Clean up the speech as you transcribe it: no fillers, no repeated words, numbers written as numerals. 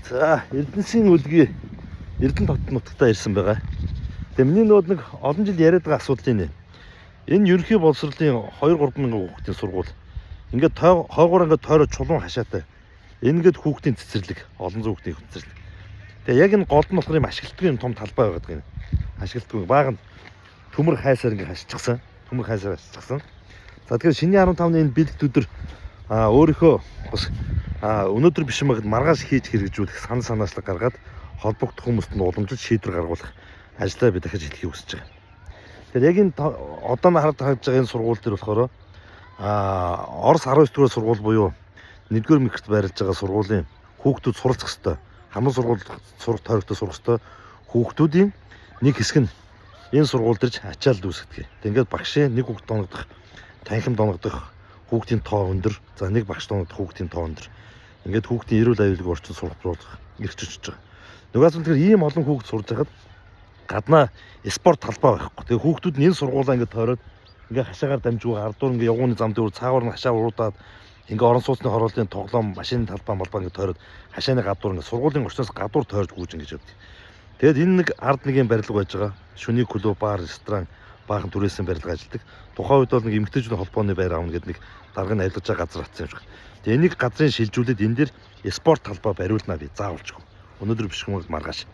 За, Эрдэнэсийн үлгий Эрдэнэ хот нутагтаа ирсэн байгаа. Тэгээ миний нэг олон жил яриад байгаа асуудал энэ. Энэ ерөнхий боловсролын 2-3 мянган хүүхдийн сургууль. Ингээд хойгоор ингээд тойроо чулуун хашаатай. Ингээд хүүхдийн цэцэрлэг, олон зуун хүүхдийн цэцэрлэг. Тэгээ яг энэ гол нь болохоор юм ашигладаг юм том талбай байгаа юм. Ашигладаг бага нь төмөр хайсаар ингээд хашчихсан. Төмөр хайсаар хашчихсан. За тэгэхээр шиний 15-ны энэ бэлэгт өдөр өөрийнхөө бас өнөөдөр биш магад маргааш хийж хэрэгжүүлэх санаачлаг гаргаад холбогдох хүмүүст нь уламжлалт шийдвэр гаргуулах ажлаа би дахиж хэлхийг хүсэж байгаа. Тэгэхээр яг энэ одоо харж байгаа энэ сургууль дээр болохоор Орос 19 дугаар сургууль буюу 1-р мэгт байрлаж байгаа сургуулийн хүүхдүүд суралцах ёстой. Хамаг сургууль сурах тойрогтой сурах ёстой хүүхдүүдийн нэг хэсэг нь энэ сургууль дээрж ачаалт үүсгэдэг. Тэгээд багшийн нэг хүүхд доногдох, танхим доногдох хүүхдийн тоо өндөр. За нэг багш доногдох хүүхдийн тоо өндөр. Ингээд хүүхдийн эрүүл аюулгүй орчин сургуулиуд ирчиж байгаа. Нөгөөс нь тэгэхээр ийм олон хүүхд сурж байхад гаднаа спорт талбай байхгүй. Тэгээ хүүхдүүд нь энэ сургуулаа ингээд тойроод ингээд хашаагаар дамжгүй ардуур ингээд явгууны зам дээр цаагаар нь хашаа уруудаад ингээд орон сууцны хорооллын тоглоом, машины талбай ингээд тойроод хашааны гадуур ингээд сургуулийн орчноос гадуур тойрж гүйж ингэж явдаг. Тэгэд энэ нэг ард нэг юм барилга байж байгаа. Шүний клуб, бар, ресторан, баахан түрээсийн барилга ажилладаг. Тухайн үед бол нэг эмэгтэйчүүдийн холбооны байр аавна гэдэг нэг дарга нь ажиллаж байгаа газар атсан юм шиг. Тэгээ энийг газрын шилжүүлээд энэ дээр спорт талбай бариулнаа би заавалжгүй. Өнөөдөр биш хүмүүс маргааш.